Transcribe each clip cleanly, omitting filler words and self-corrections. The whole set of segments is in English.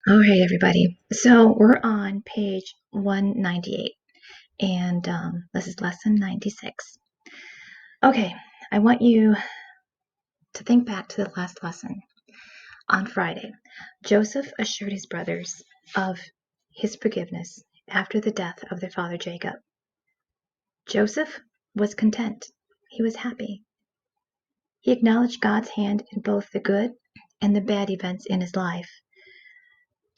All right, everybody. So we're on page 198, and this is lesson 96. Okay, I want you to think back to the last lesson. On Friday, Joseph assured his brothers of his forgiveness after the death of their father Jacob. Joseph was content. He was happy. He acknowledged God's hand in both the good and the bad events in his life.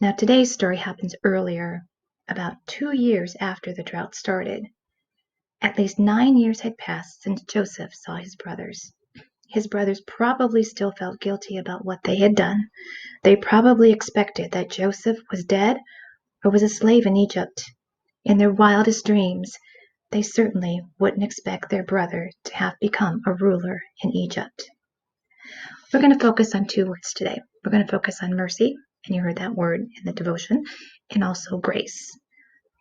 Now, today's story happens earlier, about 2 years after the drought started. At least 9 years had passed since Joseph saw his brothers. His brothers probably still felt guilty about what they had done. They probably expected that Joseph was dead or was a slave in Egypt. In their wildest dreams, they certainly wouldn't expect their brother to have become a ruler in Egypt. We're going to focus on 2 words today. We're going to focus on mercy, and you heard that word in the devotion, and also grace.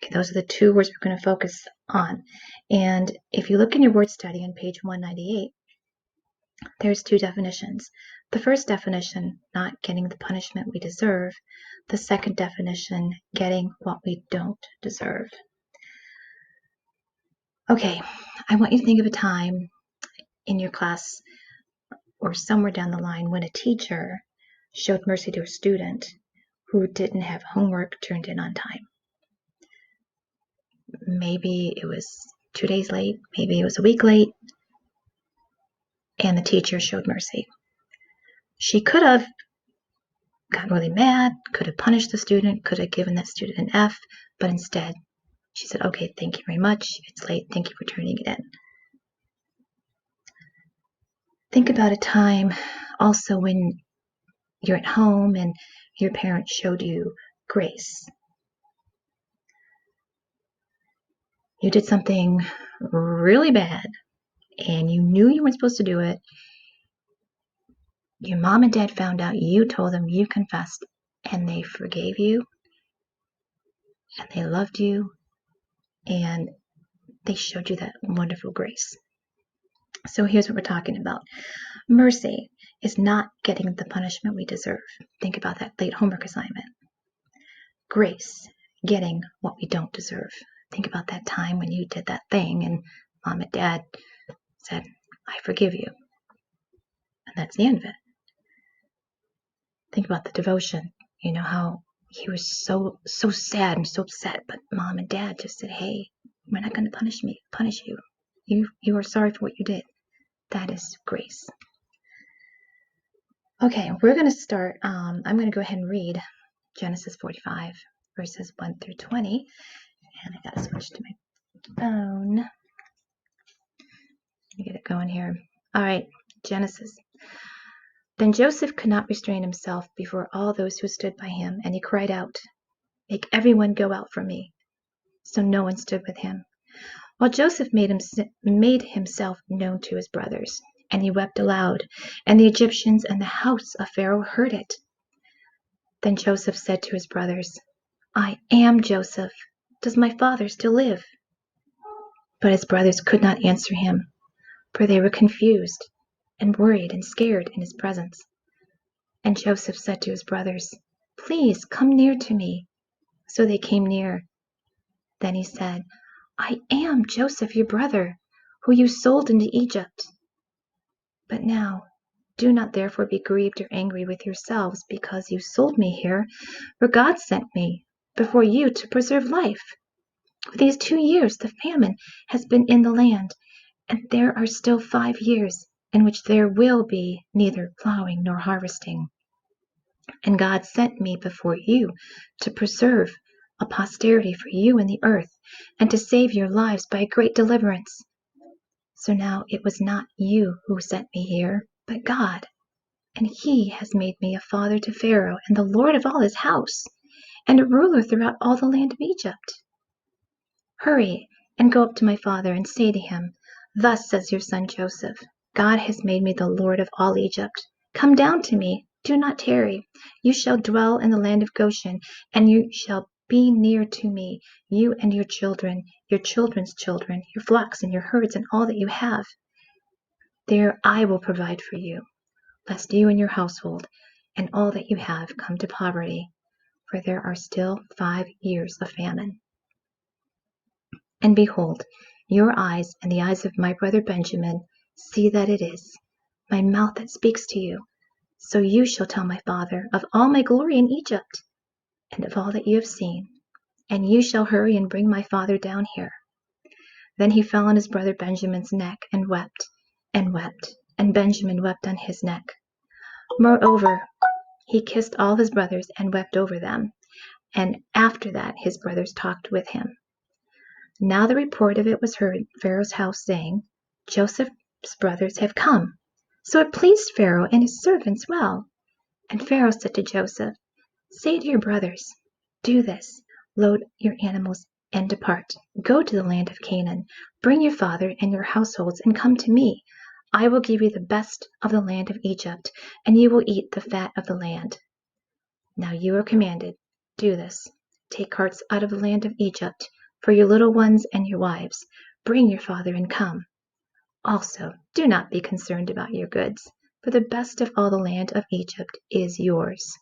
Okay, those are the 2 words we're going to focus on. And if you look in your word study on page 198, there's 2 definitions. The first definition, not getting the punishment we deserve. The second definition, getting what we don't deserve. Okay, I want you to think of a time in your class or somewhere down the line when a teacher showed mercy to a student who didn't have homework turned in on time. Maybe it was 2 days late, maybe it was a week late, and the teacher showed mercy. She could have gotten really mad, could have punished the student, could have given that student an F, but instead she said, okay, thank you very much. It's late. Thank you for turning it in. Think about a time also when you're at home and your parents showed you grace. You did something really bad and you knew you weren't supposed to do it. Your mom and dad found out, you told them, you confessed, and they forgave you and they loved you and they showed you that wonderful grace. So here's what we're talking about. Mercy is not getting the punishment we deserve. Think about that late homework assignment. Grace, getting what we don't deserve. Think about that time when you did that thing and mom and dad said, I forgive you. And that's the end of it. Think about the devotion. You know how he was so sad and so upset, but mom and dad just said, hey, we're not going to punish you. You are sorry for what you did. That is grace. Okay, we're going to start. I'm going to go ahead and read Genesis 45, verses 1 through 20. And I got to switch to my phone. Let me get it going here. All right, Genesis. Then Joseph could not restrain himself before all those who stood by him, and he cried out, make everyone go out from me. So no one stood with him, while Joseph made himself known to his brothers, and he wept aloud, and the Egyptians and the house of Pharaoh heard it. Then Joseph said to his brothers, I am Joseph. Does my father still live? But his brothers could not answer him, for they were confused and worried and scared in his presence. And Joseph said to his brothers, please come near to me. So they came near. Then he said, I am Joseph, your brother, who you sold into Egypt. But now, do not therefore be grieved or angry with yourselves because you sold me here, for God sent me before you to preserve life. For these 2 years the famine has been in the land, and there are still 5 years in which there will be neither plowing nor harvesting. And God sent me before you to preserve a posterity for you in the earth, and to save your lives by a great deliverance. So now it was not you who sent me here, but God. And he has made me a father to Pharaoh and the Lord of all his house, and a ruler throughout all the land of Egypt. Hurry and go up to my father and say to him, thus says your son Joseph, God has made me the Lord of all Egypt. Come down to me, do not tarry. You shall dwell in the land of Goshen, and you shall be near to me, you and your children, your children's children, your flocks and your herds, and all that you have. There I will provide for you, lest you and your household and all that you have come to poverty. for there are still 5 years of famine. And behold, your eyes and the eyes of my brother Benjamin see that it is my mouth that speaks to you. So you shall tell my father of all my glory in Egypt, and of all that you have seen, and you shall hurry and bring my father down here. Then he fell on his brother Benjamin's neck and wept, and wept, and Benjamin wept on his neck. Moreover, he kissed all his brothers and wept over them, and after that his brothers talked with him. Now the report of it was heard in Pharaoh's house, saying, Joseph's brothers have come. So it pleased Pharaoh and his servants well. And Pharaoh said to Joseph, Say to your brothers, do this, load your animals and depart. Go to the land of Canaan. Bring your father and your households and come to me. I will give you the best of the land of Egypt, and you will eat the fat of the land. Now you are commanded, do this. Take carts out of the land of Egypt for your little ones and your wives. Bring your father and come. Also, do not be concerned about your goods, for the best of all the land of Egypt is yours.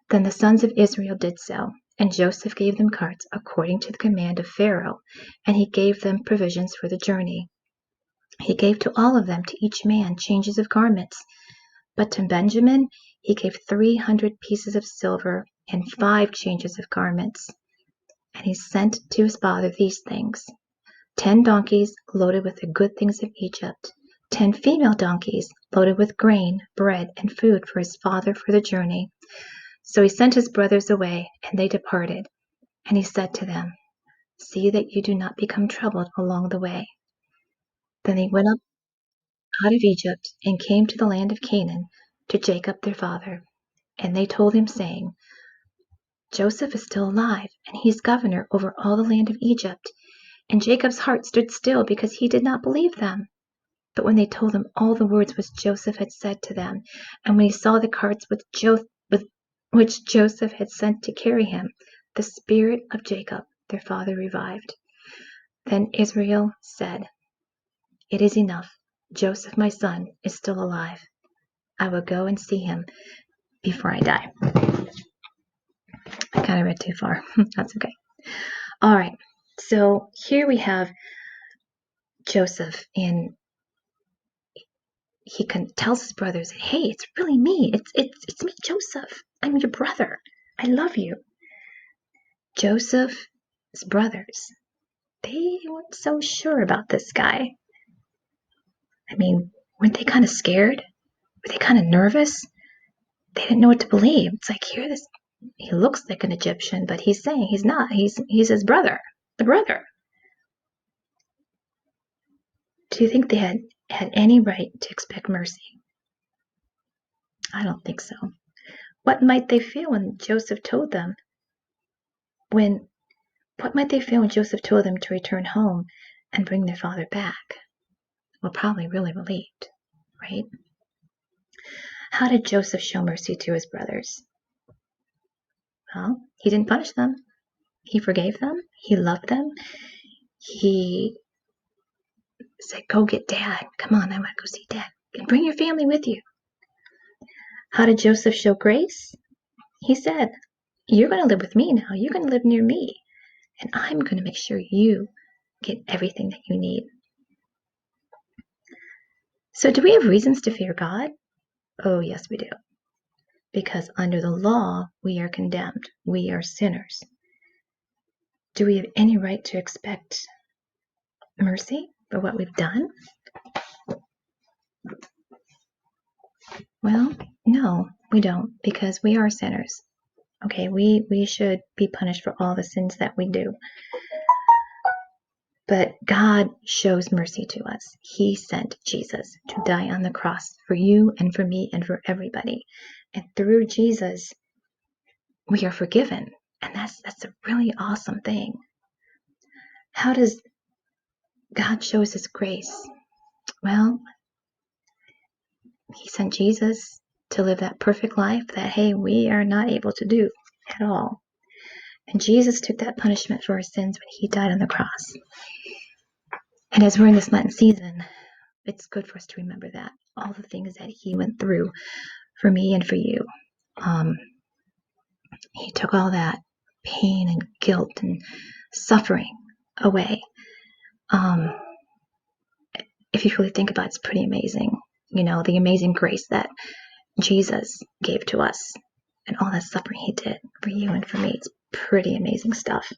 Then the sons of Israel did so, and Joseph gave them carts according to the command of Pharaoh, and he gave them provisions for the journey. He gave to all of them, to each man, changes of garments. But to Benjamin he gave 300 pieces of silver and 5 changes of garments. And he sent to his father these things: 10 donkeys loaded with the good things of Egypt, 10 female donkeys loaded with grain, bread, and food for his father for the journey. So he sent his brothers away, and they departed. And he said to them, See that you do not become troubled along the way. Then they went up out of Egypt and came to the land of Canaan to Jacob their father. And they told him, saying, Joseph is still alive, and he is governor over all the land of Egypt. And Jacob's heart stood still because he did not believe them. But when they told him all the words which Joseph had said to them, and when he saw the carts which Joseph had sent to carry him, the spirit of Jacob their father revived. Then Israel said, It is enough. Joseph my son is still alive. I will go and see him before I die. I kind of read too far. That's okay. All right. So here we have Joseph, and he tells his brothers, Hey, it's really me. It's me, Joseph. I'm your brother. I love you. Joseph's brothers, they weren't so sure about this guy. I mean, weren't they kind of scared? Were they kind of nervous? They didn't know what to believe. It's like, he looks like an Egyptian, but he's saying he's not. He's his brother, the brother. Do you think they had any right to expect mercy? I don't think so. What might they feel when Joseph told them what might they feel when Joseph told them to return home and bring their father back? Well, probably really relieved, right? How did Joseph show mercy to his brothers? Well, he didn't punish them. He forgave them. He loved them. He said, Go get dad. Come on, I want to go see dad. And bring your family with you. How did Joseph show grace? He said, You're going to live with me now. You're going to live near me. And I'm going to make sure you get everything that you need. So do we have reasons to fear God? Oh, yes, we do. Because under the law, we are condemned. We are sinners. Do we have any right to expect mercy for what we've done? Well, no, we don't, because we are sinners. Okay, we should be punished for all the sins that we do. But God shows mercy to us. He sent Jesus to die on the cross for you and for me and for everybody. And through Jesus, we are forgiven. And that's a really awesome thing. How does God show us his grace? Well, he sent Jesus to live that perfect life that, hey, we are not able to do at all. And Jesus took that punishment for our sins when he died on the cross. And as we're in this Lenten season, it's good for us to remember that. All the things that he went through for me and for you. He took all that pain and guilt and suffering away. If you really think about it, it's pretty amazing. The amazing grace that Jesus gave to us and all that suffering he did for you and for me. It's pretty amazing stuff.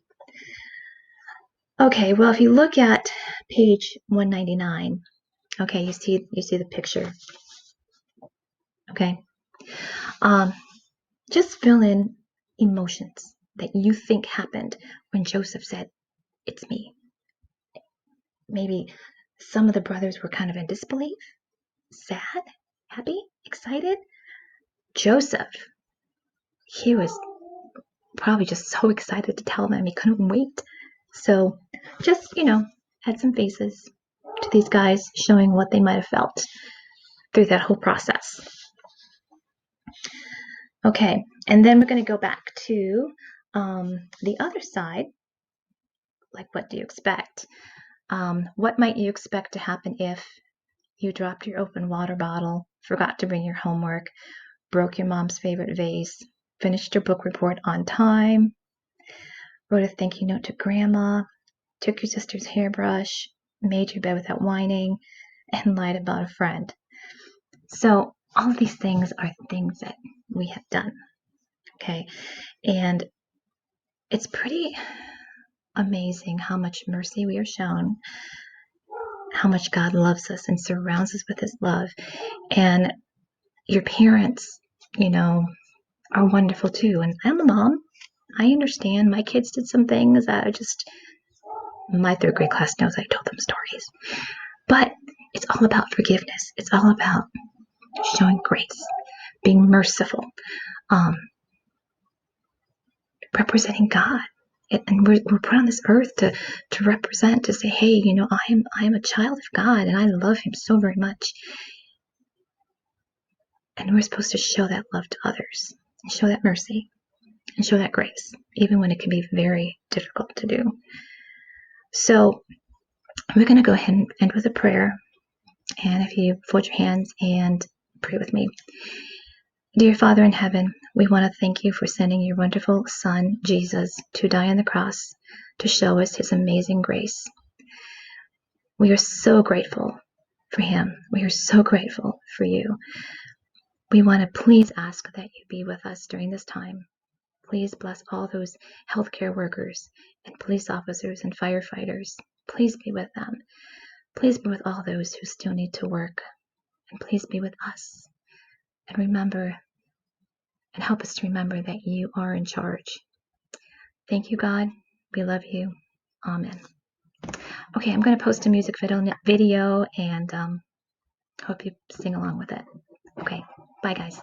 Okay, well, if you look at page 199, okay, you see the picture. Okay. Just fill in emotions that you think happened when Joseph said, "It's me." Maybe some of the brothers were kind of in disbelief, sad, happy, excited. Joseph, he was probably just so excited to tell them, he couldn't wait. So just, add some faces to these guys, showing what they might have felt through that whole process. Okay, and then we're going to go back to the other side. Like, what do you expect? What might you expect to happen if you dropped your open water bottle, forgot to bring your homework, broke your mom's favorite vase, finished your book report on time, wrote a thank you note to grandma, took your sister's hairbrush, made your bed without whining, and lied about a friend? So all of these things are things that we have done, okay? And it's pretty amazing how much mercy we are shown, how much God loves us and surrounds us with his love. And your parents, are wonderful too. And I'm a mom. I understand my kids did some things that my third grade class knows I told them stories. But it's all about forgiveness. It's all about showing grace, being merciful, representing God. And we're put on this earth to represent, to say, hey, I am a child of God and I love him so very much. And we're supposed to show that love to others, and show that mercy, and show that grace, even when it can be very difficult to do. So we're going to go ahead and end with a prayer. And if you fold your hands and pray with me. Dear Father in heaven, we want to thank you for sending your wonderful Son, Jesus, to die on the cross to show us his amazing grace. We are so grateful for him. We are so grateful for you. We want to please ask that you be with us during this time. Please bless all those healthcare workers and police officers and firefighters. Please be with them. Please be with all those who still need to work. And please be with us. And remember, and help us to remember that you are in charge. Thank you, God. We love you. Amen. Okay, I'm going to post a music video and hope you sing along with it. Okay, bye, guys.